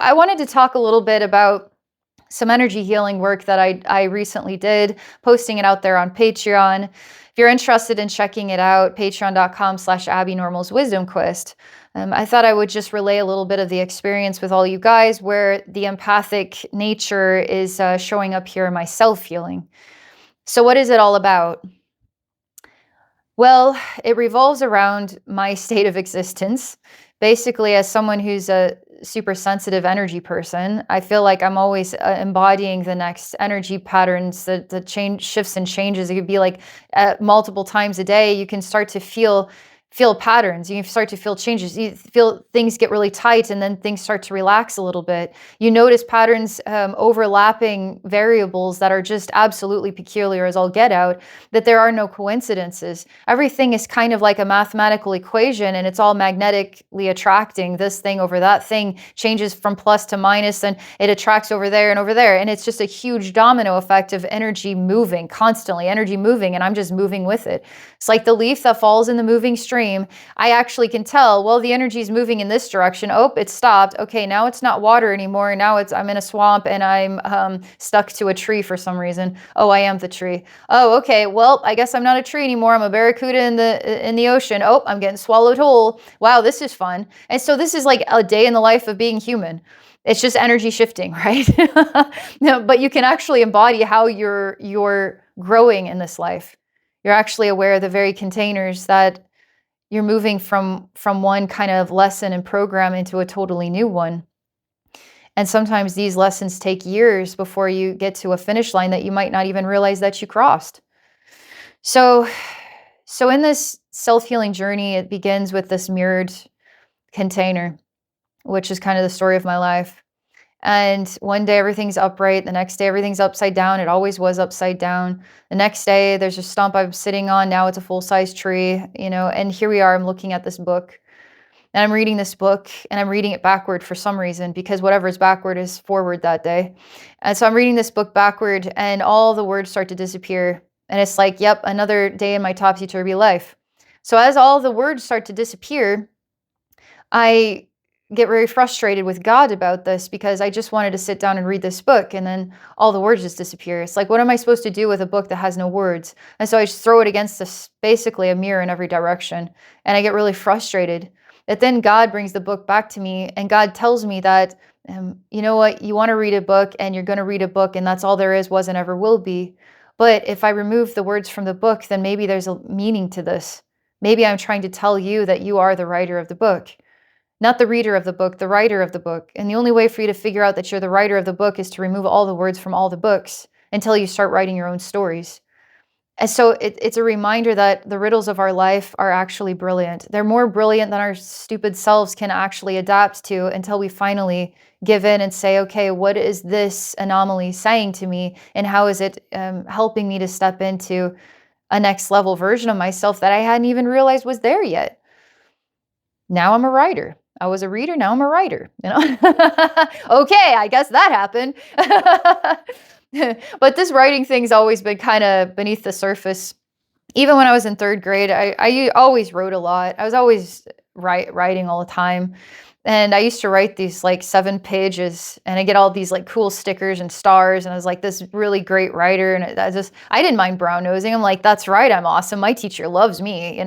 I wanted to talk a little bit about some energy healing work that I recently did, posting it out there on Patreon. If you're interested in checking it out, patreon.com/Abbey Normal's Wisdom Quest. I thought I would just relay a little bit of the experience with all you guys where the empathic nature is showing up here in my self-healing. So what is it all about? Well, it revolves around my state of existence. Basically, as someone who's a super sensitive energy person, I feel like I'm always embodying the next energy patterns, the change shifts and changes. It could be like multiple times a day. You can start to feel patterns. You start to feel changes. You feel things get really tight, and then things start to relax a little bit. You notice patterns, overlapping variables that are just absolutely peculiar as all get out, that there are no coincidences. Everything is kind of like a mathematical equation, and it's all magnetically attracting. This thing over that thing changes from plus to minus, and it attracts over there and over there. And it's just a huge domino effect of energy moving, constantly energy moving, and I'm just moving with it. It's like the leaf that falls in the moving stream. I actually can tell, well, the energy is moving in this direction. Oh, it stopped. Okay, now it's not water anymore. Now I'm in a swamp and I'm stuck to a tree for some reason. Oh, I am the tree. Oh, okay. Well, I guess I'm not a tree anymore. I'm a barracuda in the ocean. Oh, I'm getting swallowed whole. Wow, this is fun. And so this is like a day in the life of being human. It's just energy shifting, right? No, but you can actually embody how you're growing in this life. You're actually aware of the very containers that you're moving from one kind of lesson and program into a totally new one. And sometimes these lessons take years before you get to a finish line that you might not even realize that you crossed. So in this self-healing journey, it begins with this mirrored container, which is kind of the story of my life. And one day everything's upright, the next day everything's upside down. It always was upside down. The next day there's a stump I'm sitting on. Now it's a full-size tree, and here we are. I'm looking at this book and I'm reading this book and I'm reading it backward for some reason, because whatever is backward is forward that day. And so I'm reading this book backward and all the words start to disappear. And it's like, yep, another day in my topsy-turvy life. So as all the words start to disappear, I get very frustrated with God about this, because I just wanted to sit down and read this book and then all the words just disappear. It's like, what am I supposed to do with a book that has no words? And so I just throw it against this, basically a mirror in every direction. And I get really frustrated. But then God brings the book back to me, and God tells me that, you know what, you want to read a book and you're going to read a book, and that's all there is, was, and ever will be. But if I remove the words from the book, then maybe there's a meaning to this. Maybe I'm trying to tell you that you are the writer of the book. Not the reader of the book, the writer of the book. And the only way for you to figure out that you're the writer of the book is to remove all the words from all the books until you start writing your own stories. And so it's a reminder that the riddles of our life are actually brilliant. They're more brilliant than our stupid selves can actually adapt to, until we finally give in and say, okay, what is this anomaly saying to me? And how is it helping me to step into a next level version of myself that I hadn't even realized was there yet? Now I'm a writer. I was a reader, now I'm a writer, Okay, I guess that happened. But this writing thing's always been kind of beneath the surface. Even when I was in third grade, I always wrote a lot. I was always writing all the time. And I used to write these like 7 pages, and I get all these like cool stickers and stars. And I was like this really great writer. And I didn't mind brown nosing. I'm like, that's right. I'm awesome. My teacher loves me.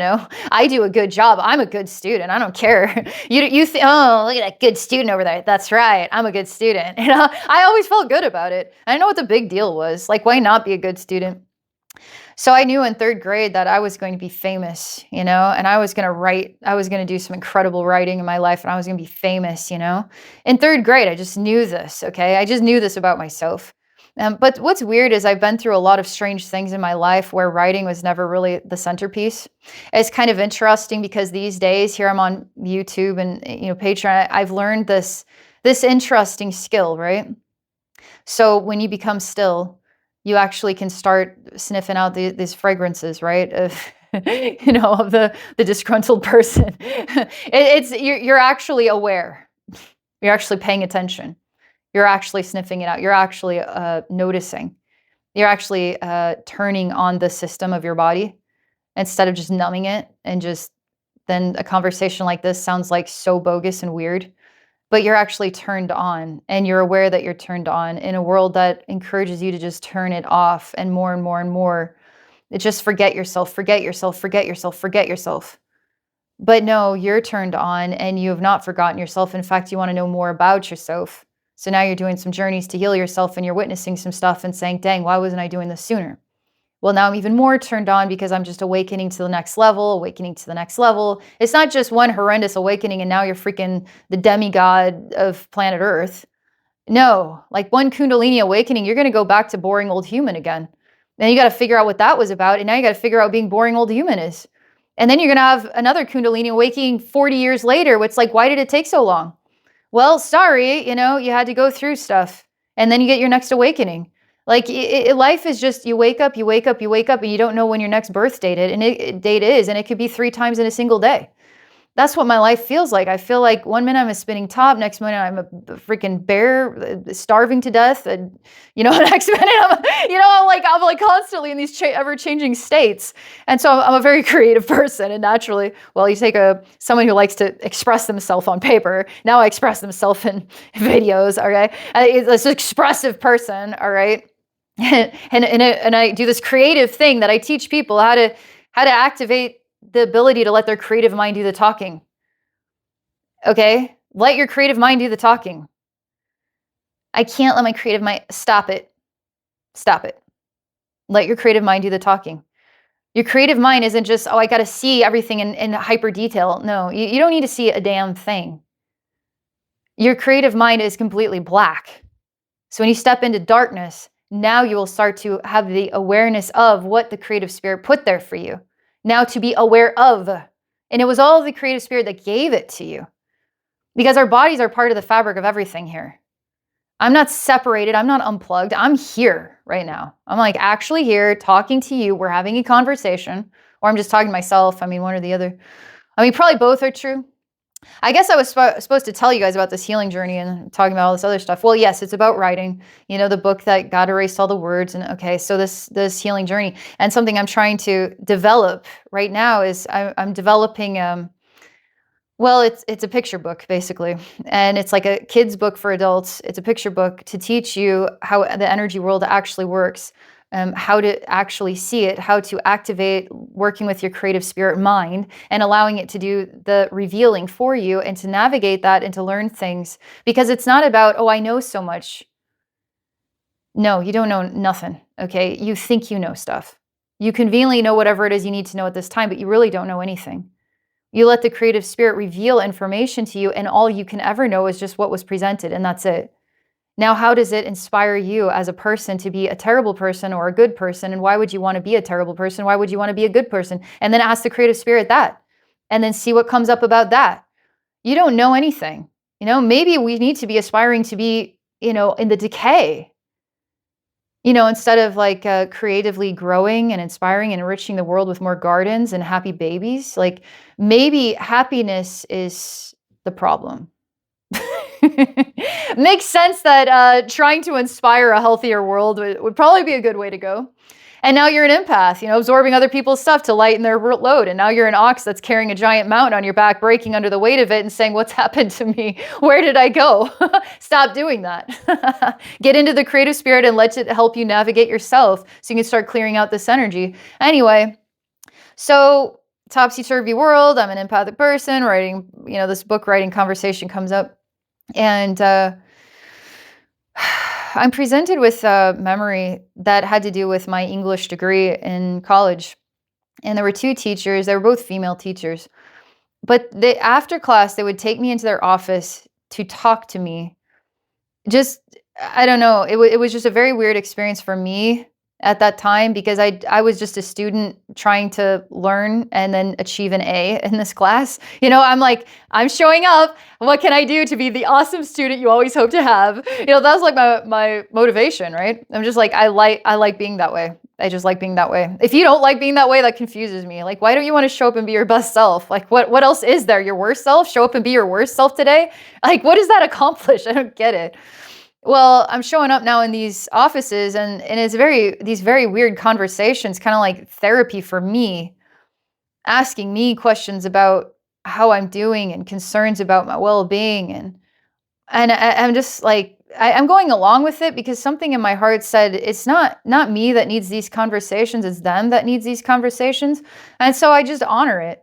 I do a good job. I'm a good student. I don't care. You think, oh, look at that good student over there. That's right. I'm a good student. I always felt good about it. I didn't know what the big deal was. Like, why not be a good student? So I knew in third grade that I was going to be famous, and I was going to write. I was going to do some incredible writing in my life, and I was going to be famous, In third grade, I just knew this, okay? I just knew this about myself. But what's weird is I've been through a lot of strange things in my life where writing was never really the centerpiece. It's kind of interesting because these days, here I'm on YouTube and, Patreon, I've learned this interesting skill, right? So when you become still, you actually can start sniffing out these fragrances, right? Of of the disgruntled person. You're actually aware. You're actually paying attention. You're actually sniffing it out. You're actually noticing. You're actually turning on the system of your body instead of just numbing it. And just then a conversation like this sounds like so bogus and weird. but you're actually turned on, and you're aware that you're turned on in a world that encourages you to just turn it off, and more and more and more. It just forget yourself, forget yourself, forget yourself, forget yourself. But no, you're turned on and you have not forgotten yourself. In fact, you want to know more about yourself. So now you're doing some journeys to heal yourself, and you're witnessing some stuff and saying, dang, why wasn't I doing this sooner? Well, now I'm even more turned on because I'm just awakening to the next level, awakening to the next level. It's not just one horrendous awakening and now you're freaking the demigod of planet Earth. No, like one Kundalini awakening, you're going to go back to boring old human again. Then you got to figure out what that was about. And now you got to figure out what being boring old human is. And then you're going to have another Kundalini awakening 40 years later. It's like, why did it take so long? Well, sorry, you had to go through stuff. And then you get your next awakening. Like life is just, you wake up, you wake up, you wake up, and you don't know when your next birth date is. And it could be 3 times in a single day. That's what my life feels like. I feel like one minute I'm a spinning top, next minute I'm a freaking bear starving to death, and next minute I'm like constantly in these ever-changing states. And so I'm a very creative person, and naturally, well, you take someone who likes to express themselves on paper. Now I express themselves in videos. Okay, it's an expressive person. All right, and I do this creative thing that I teach people how to activate the ability to let their creative mind do the talking. Okay? Let your creative mind do the talking. I can't let my creative mind, stop it. Stop it. Let your creative mind do the talking. Your creative mind isn't just, I got to see everything in hyper detail. No, you don't need to see a damn thing. Your creative mind is completely black. So when you step into darkness, now you will start to have the awareness of what the creative spirit put there for you. Now to be aware of. And it was all the creative spirit that gave it to you. Because our bodies are part of the fabric of everything here. I'm not separated. I'm not unplugged. I'm here right now. I'm like actually here talking to you. We're having a conversation. Or I'm just talking to myself. I mean, one or the other. I mean, probably both are true. I guess I was supposed to tell you guys about this healing journey and talking about all this other stuff. Well, yes, it's about writing, the book that God erased all the words. And okay, so this healing journey, and something I'm trying to develop right now is I'm developing, well, it's a picture book basically. And it's like a kid's book for adults. It's a picture book to teach you how the energy world actually works. How to actually see it, how to activate working with your creative spirit mind and allowing it to do the revealing for you and to navigate that and to learn things. Because it's not about, I know so much. No, you don't know nothing, okay? You think you know stuff. You conveniently know whatever it is you need to know at this time, but you really don't know anything. You let the creative spirit reveal information to you, and all you can ever know is just what was presented, and that's it. Now, how does it inspire you as a person to be a terrible person or a good person? And why would you want to be a terrible person? Why would you want to be a good person? And then ask the creative spirit that, and then see what comes up about that. You don't know anything. Maybe we need to be aspiring to be, in the decay, instead of like creatively growing and inspiring and enriching the world with more gardens and happy babies. Like maybe happiness is the problem. Makes sense that trying to inspire a healthier world would probably be a good way to go. And now you're an empath, absorbing other people's stuff to lighten their load. And now you're an ox that's carrying a giant mountain on your back, breaking under the weight of it and saying, what's happened to me? Where did I go? Stop doing that. Get into the creative spirit and let it help you navigate yourself so you can start clearing out this energy. Anyway, so topsy-turvy world. I'm an empathic person writing, this book writing conversation comes up. And I'm presented with a memory that had to do with my English degree in college. And there were 2 teachers. They were both female teachers. But after class, they would take me into their office to talk to me. Just, I don't know. It was just a very weird experience for me at that time because I was just a student trying to learn and then achieve an A in this class. I'm like, I'm showing up. What can I do to be the awesome student you always hope to have? That was like my motivation, right? I'm just like, I like being that way. I just like being that way. If you don't like being that way, that confuses me. Like, why don't you want to show up and be your best self? Like, what else is there? Your worst self? Show up and be your worst self today? Like, what does that accomplish? I don't get it. Well, I'm showing up now in these offices and it's these very weird conversations, kind of like therapy for me, asking me questions about how I'm doing and concerns about my well-being and And I'm just like, I'm going along with it because something in my heart said it's not me that needs these conversations, it's them that needs these conversations. And so I just honor it.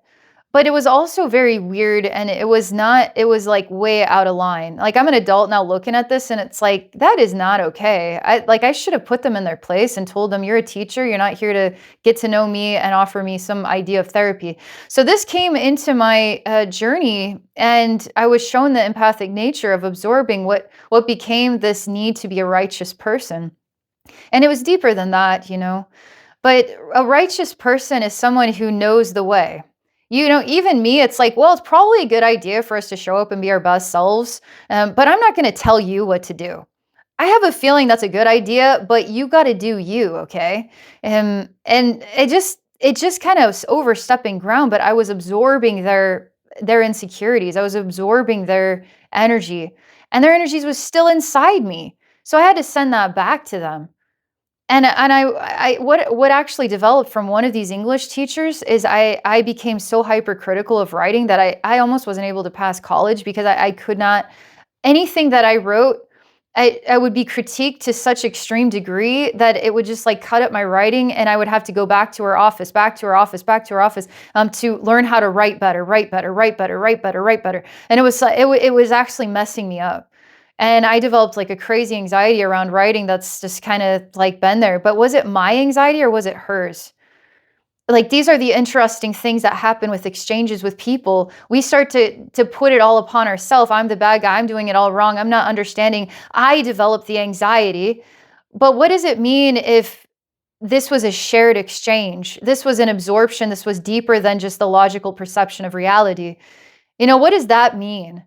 But it was also very weird, and it was not, it was like way out of line. Like, I'm an adult now looking at this, and it's like, that is not okay. I should have put them in their place and told them, you're a teacher, you're not here to get to know me and offer me some idea of therapy. So this came into my journey, and I was shown the empathic nature of absorbing what became this need to be a righteous person. And it was deeper than that, you know. But a righteous person is someone who knows the way. You know, even me, it's like, well, it's probably a good idea for us to show up and be our best selves, but I'm not going to tell you what to do. I have a feeling that's a good idea, but you got to do you, okay? And it just kind of overstepping ground. But I was absorbing their insecurities. I was absorbing their energy, and their energies was still inside me. So I had to send that back to them. And what actually developed from one of these English teachers is I became so hypercritical of writing that I almost wasn't able to pass college because I could not, anything that I wrote, I would be critiqued to such extreme degree that it would just like cut up my writing, and I would have to go back to her office, back to her office, back to her office, to learn how to write better, write better, write better, write better, write better. And it was like, it was actually messing me up. And I developed like a crazy anxiety around writing that's just kind of like been there. But was it my anxiety or was it hers? Like, these are the interesting things that happen with exchanges with people. We start to put it all upon ourselves. I'm the bad guy. I'm doing it all wrong. I'm not understanding. I developed the anxiety. But what does it mean if this was a shared exchange? This was an absorption. This was deeper than just the logical perception of reality. You know, what does that mean?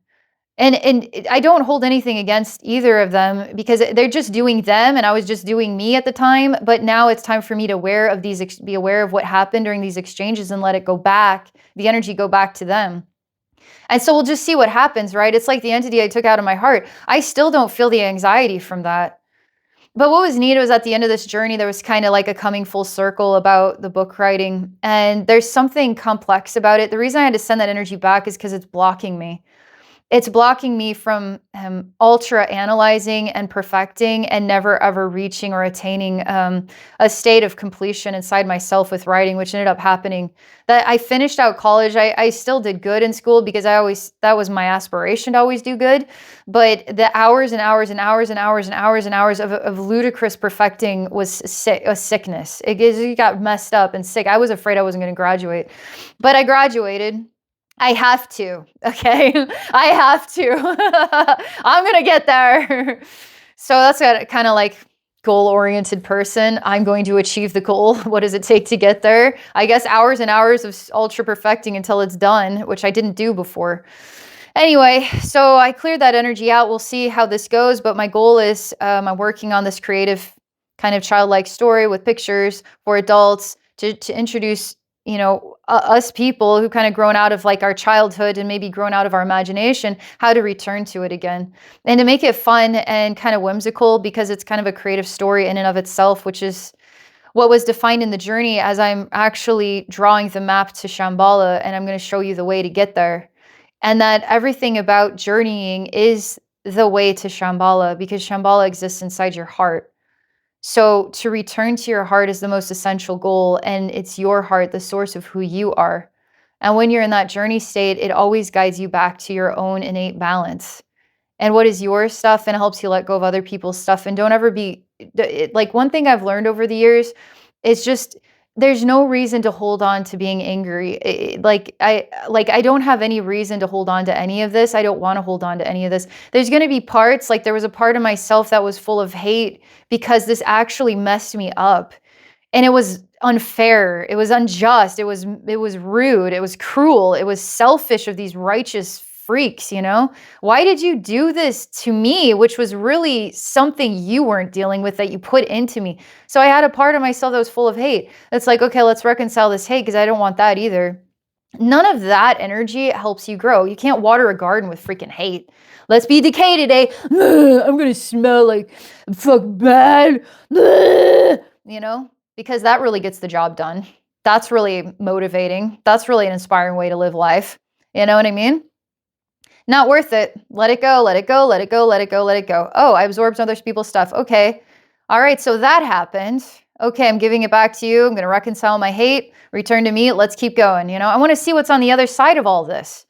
And I don't hold anything against either of them because they're just doing them, and I was just doing me at the time. But now it's time for me to be aware of what happened during these exchanges and let it go back, the energy go back to them. And so we'll just see what happens, right? It's like the entity I took out of my heart. I still don't feel the anxiety from that. But what was neat was at the end of this journey, there was kind of like a coming full circle about the book writing. And there's something complex about it. The reason I had to send that energy back is because it's blocking me. It's blocking me from ultra analyzing and perfecting and never ever reaching or attaining a state of completion inside myself with writing, which ended up happening. That I finished out college. I still did good in school because that was my aspiration to always do good. But the hours and hours and hours and hours and hours and hours of ludicrous perfecting was a sickness. It got messed up and sick. I was afraid I wasn't going to graduate, but I graduated. I have to, okay? I have to. I'm gonna get there. So that's a kind of like goal-oriented person. I'm going to achieve the goal. What does it take to get there? I guess hours and hours of ultra perfecting until it's done, which I didn't do before. Anyway, so I cleared that energy out. We'll see how this goes, but my goal is I'm working on this creative kind of childlike story with pictures for adults to introduce, you know, us people who kind of grown out of like our childhood and maybe grown out of our imagination, how to return to it again, and to make it fun and kind of whimsical because it's kind of a creative story in and of itself, which is what was defined in the journey as I'm actually drawing the map to Shambhala, and I'm going to show you the way to get there. And that everything about journeying is the way to Shambhala because Shambhala exists inside your heart. So to return to your heart is the most essential goal, and it's your heart, the source of who you are. And when you're in that journey state, it always guides you back to your own innate balance. And what is your stuff, and helps you let go of other people's stuff. And don't ever be like, one thing I've learned over the years is just there's no reason to hold on to being angry. I don't have any reason to hold on to any of this. I don't want to hold on to any of this. There's going to be parts, like there was a part of myself that was full of hate because this actually messed me up. And it was unfair. It was unjust. It was rude. It was cruel. It was selfish of these righteous freaks, you know? Why did you do this to me, which was really something you weren't dealing with that you put into me? So I had a part of myself that was full of hate. That's like, okay, let's reconcile this hate because I don't want that either. None of that energy helps you grow. You can't water a garden with freaking hate. Let's be decay today. I'm going to smell like fuck bad. You know? Because that really gets the job done. That's really motivating. That's really an inspiring way to live life. You know what I mean? Not worth it. Let it go, let it go, let it go, let it go, let it go. Oh, I absorbed other people's stuff. Okay. All right, so that happened. Okay, I'm giving it back to you. I'm going to reconcile my hate, return to me. Let's keep going. You know, I want to see what's on the other side of all this.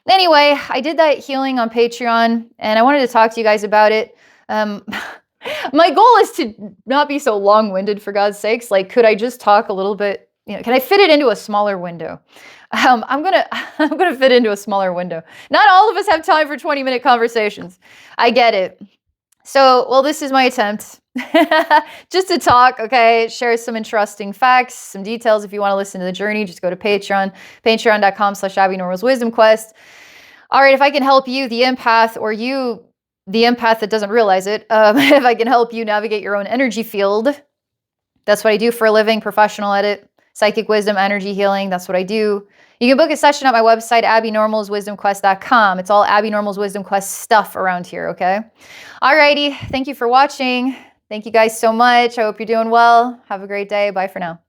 Anyway, I did that healing on Patreon, and I wanted to talk to you guys about it. My goal is to not be so long-winded, for God's sakes. Like, could I just talk a little bit? You know, can I fit it into a smaller window? I'm gonna fit into a smaller window. Not all of us have time for 20-minute conversations. I get it. So, well, this is my attempt just to talk, okay, share some interesting facts, some details. If you want to listen to the journey, just go to Patreon, patreon.com/AbbeyNormalsWisdomQuest. All right, if I can help you, the empath, or you, the empath that doesn't realize it, if I can help you navigate your own energy field, that's what I do for a living, professional edit, psychic wisdom, energy healing, that's what I do. You can book a session at my website, AbbeyNormalsWisdomQuest.com. It's all Abbey Normals Wisdom Quest stuff around here, okay? Alrighty, thank you for watching. Thank you guys so much. I hope you're doing well. Have a great day. Bye for now.